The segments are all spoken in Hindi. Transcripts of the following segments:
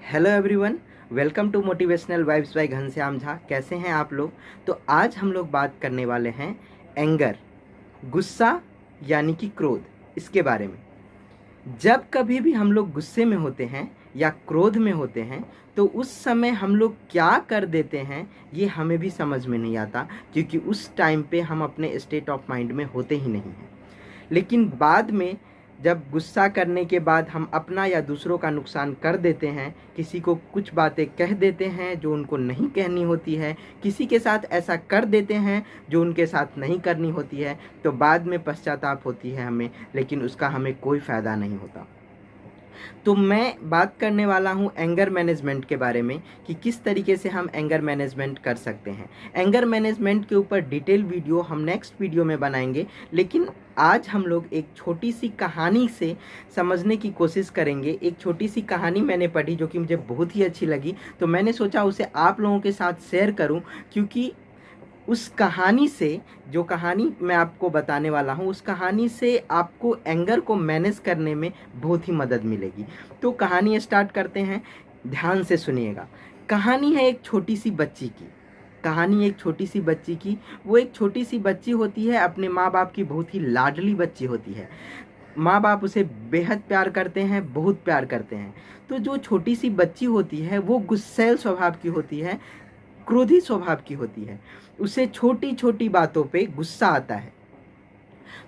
Hello everyone, welcome to motivational vibes by Ghanshyam Jha. कैसे हैं आप लोग? तो आज हम लोग बात करने वाले हैं एंगर, गुस्सा यानी कि क्रोध, इसके बारे में। जब कभी भी हम लोग गुस्से में होते हैं या क्रोध में होते हैं तो उस समय हम लोग क्या कर देते हैं ये हमें भी समझ में नहीं आता, क्योंकि उस टाइम पे हम अपने स्टेट ऑफ माइंड में होते ही नहीं हैं। लेकिन बाद में जब गुस्सा करने के बाद हम अपना या दूसरों का नुकसान कर देते हैं, किसी को कुछ बातें कह देते हैं जो उनको नहीं कहनी होती है, किसी के साथ ऐसा कर देते हैं जो उनके साथ नहीं करनी होती है, तो बाद में पश्चाताप होती है हमें, लेकिन उसका हमें कोई फ़ायदा नहीं होता। तो मैं बात करने वाला हूँ एंगर मैनेजमेंट के बारे में कि किस तरीके से हम एंगर मैनेजमेंट कर सकते हैं। एंगर मैनेजमेंट के ऊपर डिटेल वीडियो हम नेक्स्ट वीडियो में बनाएंगे, लेकिन आज हम लोग एक छोटी सी कहानी से समझने की कोशिश करेंगे। एक छोटी सी कहानी मैंने पढ़ी जो कि मुझे बहुत ही अच्छी लगी, तो मैंने सोचा उसे आप लोगों के साथ शेयर करूं, क्योंकि उस कहानी से, जो कहानी मैं आपको बताने वाला हूँ, उस कहानी से आपको एंगर को मैनेज करने में बहुत ही मदद मिलेगी। तो कहानी स्टार्ट करते हैं, ध्यान से सुनिएगा। कहानी है एक छोटी सी बच्ची की। कहानी एक छोटी सी बच्ची की। वो एक छोटी सी बच्ची होती है, अपने माँ बाप की बहुत ही लाडली बच्ची होती है। माँ बाप उसे बेहद प्यार करते हैं, बहुत प्यार करते हैं। तो जो छोटी सी बच्ची होती है वो गुस्सैल स्वभाव की होती है, क्रोधी स्वभाव की होती है। उसे छोटी छोटी बातों पे गुस्सा आता है।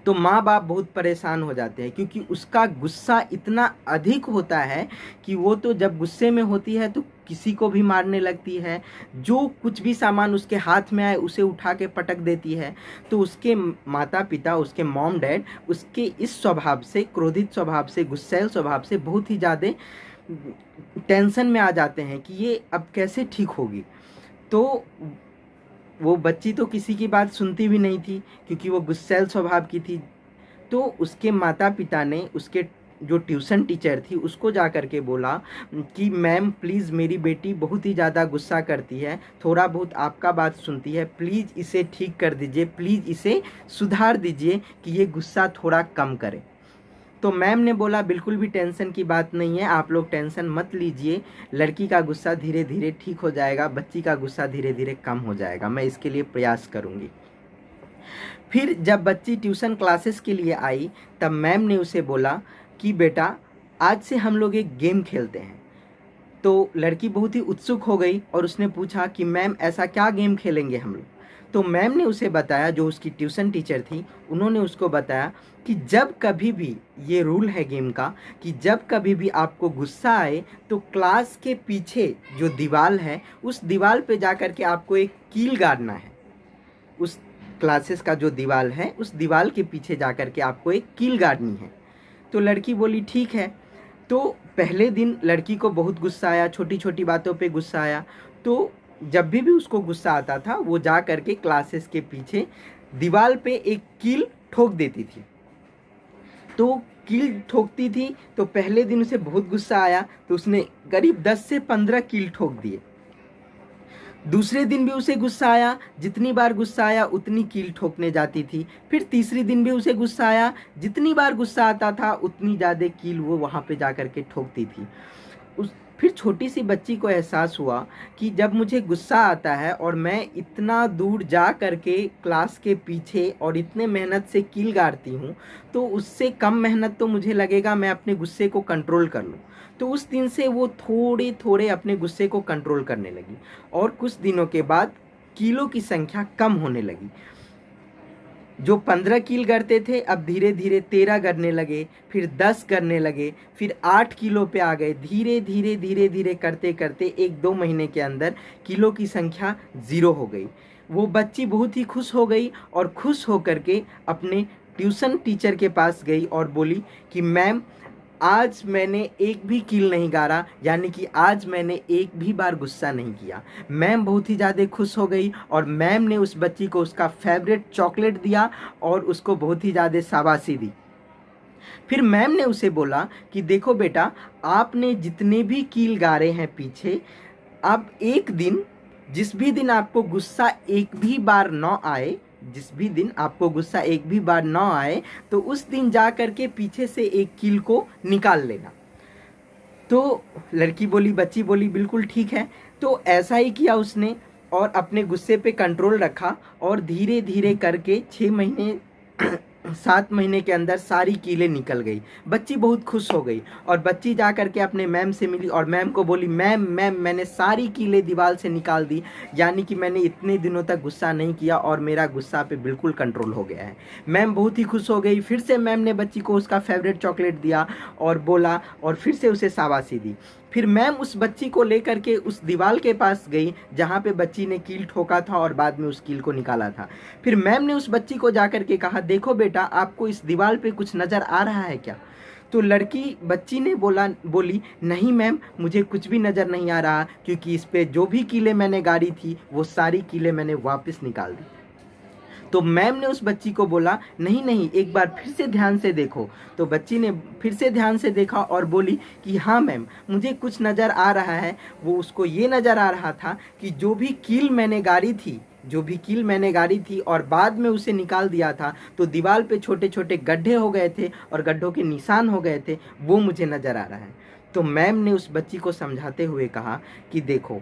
तो माँ बाप बहुत परेशान हो जाते हैं, क्योंकि उसका गुस्सा इतना अधिक होता है कि वो तो जब गुस्से में होती है तो किसी को भी मारने लगती है। जो कुछ भी सामान उसके हाथ में आए उसे उठा के पटक देती है। तो उसके माता पिता, उसके मॉम डैड, उसके इस स्वभाव से, क्रोधित स्वभाव से, गुस्सैल स्वभाव से बहुत ही ज़्यादा टेंशन में आ जाते हैं कि ये अब कैसे ठीक होगी। तो वो बच्ची तो किसी की बात सुनती भी नहीं थी, क्योंकि वो गुस्सैल स्वभाव की थी। तो उसके माता पिता ने उसके जो ट्यूशन टीचर थी उसको जा कर के बोला कि मैम प्लीज़, मेरी बेटी बहुत ही ज़्यादा गुस्सा करती है, थोड़ा बहुत आपका बात सुनती है, प्लीज़ इसे ठीक कर दीजिए, प्लीज़ इसे सुधार दीजिए कि ये गुस्सा थोड़ा कम करे। तो मैम ने बोला बिल्कुल भी टेंशन की बात नहीं है, आप लोग टेंशन मत लीजिए, लड़की का गुस्सा धीरे धीरे ठीक हो जाएगा, बच्ची का गुस्सा धीरे धीरे कम हो जाएगा, मैं इसके लिए प्रयास करूँगी। फिर जब बच्ची ट्यूशन क्लासेस के लिए आई तब मैम ने उसे बोला कि बेटा, आज से हम लोग एक गेम खेलते हैं। तो लड़की बहुत ही उत्सुक हो गई और उसने पूछा कि मैम ऐसा क्या गेम खेलेंगे हम लोग। तो मैम ने उसे बताया, जो उसकी ट्यूशन टीचर थी उन्होंने उसको बताया कि जब कभी भी, ये रूल है गेम का, कि जब कभी भी आपको गुस्सा आए तो क्लास के पीछे जो दीवार है उस दीवार पे जा कर के आपको एक कील गाड़ना है। उस क्लासेस का जो दीवार है उस दीवार के पीछे जा कर के आपको एक कील गाड़नी है। तो लड़की बोली ठीक है। तो पहले दिन लड़की को बहुत गुस्सा आया, छोटी छोटी बातों पे गुस्सा आया। तो जब भी उसको गुस्सा आता था वो जा करके क्लासेस के पीछे दीवार पे एक कील ठोक देती थी। तो कील ठोकती थी तो पहले दिन उसे बहुत गुस्सा आया, तो उसने करीब 10 से 15 कील ठोक दिए। दूसरे दिन भी उसे गुस्सा आया, जितनी बार गुस्सा आया उतनी कील ठोकने जाती थी। फिर तीसरी दिन भी उसे गुस्सा आया, जितनी बार गुस्सा आता था उतनी ज़्यादा कील वो वहाँ पे जा कर के ठोकती थी। फिर छोटी सी बच्ची को एहसास हुआ कि जब मुझे गुस्सा आता है और मैं इतना दूर जा कर के क्लास के पीछे और इतने मेहनत से कील गाड़ती हूँ, तो उससे कम मेहनत तो मुझे लगेगा मैं अपने गुस्से को कंट्रोल कर लूँ। तो उस दिन से वो थोड़े थोड़े अपने गुस्से को कंट्रोल करने लगी और कुछ दिनों के बाद कीलों की संख्या कम होने लगी। जो 15 कील करते थे अब धीरे धीरे 13 करने लगे, फिर 10 करने लगे, फिर 8 किलो पे आ गए। धीरे धीरे धीरे धीरे करते करते 1-2 महीने के अंदर किलो की संख्या 0 हो गई। वो बच्ची बहुत ही खुश हो गई और खुश होकर के अपने ट्यूशन टीचर के पास गई और बोली कि मैम, आज मैंने एक भी कील नहीं गाड़ा, यानी कि आज मैंने एक भी बार गुस्सा नहीं किया। मैम बहुत ही ज़्यादा खुश हो गई और मैम ने उस बच्ची को उसका फेवरेट चॉकलेट दिया और उसको बहुत ही ज़्यादा शाबाशी दी। फिर मैम ने उसे बोला कि देखो बेटा, आपने जितने भी कील गाड़े हैं पीछे, अब एक दिन, जिस भी दिन आपको गुस्सा एक भी बार न आए, जिस भी दिन आपको गुस्सा एक भी बार ना आए, तो उस दिन जा कर के पीछे से एक कील को निकाल लेना। तो लड़की बोली, बच्ची बोली बिल्कुल ठीक है। तो ऐसा ही किया उसने और अपने गुस्से पे कंट्रोल रखा और धीरे धीरे करके 6 महीने 7 महीने के अंदर सारी कीलें निकल गई। बच्ची बहुत खुश हो गई और बच्ची जा करके अपने मैम से मिली और मैम को बोली, मैम मैम मैंने सारी कीलें दीवार से निकाल दी, यानी कि मैंने इतने दिनों तक गुस्सा नहीं किया और मेरा गुस्सा पे बिल्कुल कंट्रोल हो गया है। मैम बहुत ही खुश हो गई। फिर से मैम ने बच्ची को उसका फेवरेट चॉकलेट दिया और बोला और फिर से उसे शाबाशी दी। फिर मैम उस बच्ची को लेकर के उस दीवार के पास गई जहाँ पे बच्ची ने कील ठोका था और बाद में उस कील को निकाला था। फिर मैम ने उस बच्ची को जाकर के कहा, देखो बेटा, आपको इस दीवार पे कुछ नज़र आ रहा है क्या? तो लड़की बच्ची ने बोली, नहीं मैम, मुझे कुछ भी नज़र नहीं आ रहा, क्योंकि इस पे जो भी कीलें मैंने गाड़ी थी वो सारी कीलें मैंने वापस निकाल दी। तो मैम ने उस बच्ची को बोला, नहीं नहीं, एक बार फिर से ध्यान से देखो। तो बच्ची ने फिर से ध्यान से देखा और बोली कि हाँ मैम, मुझे कुछ नज़र आ रहा है। वो उसको ये नज़र आ रहा था कि जो भी कील मैंने गाड़ी थी और बाद में उसे निकाल दिया था, तो दीवार पे छोटे छोटे गड्ढे हो गए थे और गड्ढों के निशान हो गए थे, वो मुझे नज़र आ रहा है। तो मैम ने उस बच्ची को समझाते हुए कहा कि देखो,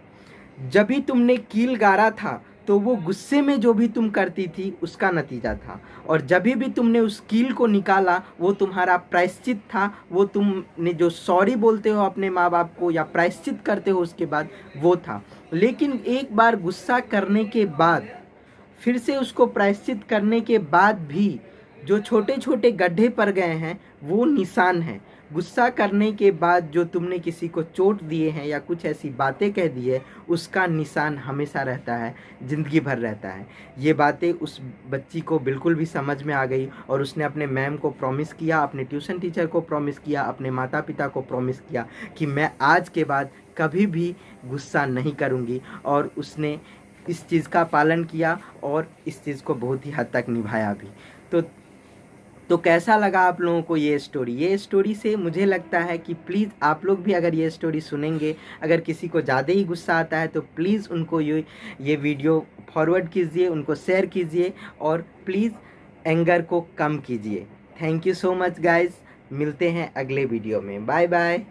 जब भी तुमने कील गाड़ा था तो वो गुस्से में जो भी तुम करती थी उसका नतीजा था, और जब भी तुमने उस कील को निकाला वो तुम्हारा प्रायश्चित था। वो तुमने जो सॉरी बोलते हो अपने माँ बाप को या प्रायश्चित करते हो उसके बाद, वो था। लेकिन एक बार गुस्सा करने के बाद, फिर से उसको प्रायश्चित करने के बाद भी जो छोटे छोटे गड्ढे पड़ गए हैं वो निशान हैं। गुस्सा करने के बाद जो तुमने किसी को चोट दिए हैं या कुछ ऐसी बातें कह दी है, उसका निशान हमेशा रहता है, ज़िंदगी भर रहता है। ये बातें उस बच्ची को बिल्कुल भी समझ में आ गई और उसने अपने मैम को प्रॉमिस किया, अपने ट्यूशन टीचर को प्रॉमिस किया, अपने माता पिता को प्रॉमिस किया कि मैं आज के बाद कभी भी गुस्सा नहीं करूँगी। और उसने इस चीज़ का पालन किया और इस चीज़ को बहुत ही हद तक निभाया भी। तो कैसा लगा आप लोगों को ये स्टोरी से मुझे लगता है कि प्लीज़ आप लोग भी अगर ये स्टोरी सुनेंगे, अगर किसी को ज़्यादा ही गुस्सा आता है तो प्लीज़ उनको ये वीडियो फॉरवर्ड कीजिए, उनको शेयर कीजिए और प्लीज़ एंगर को कम कीजिए। Thank you so much guys, मिलते हैं अगले वीडियो में। Bye bye.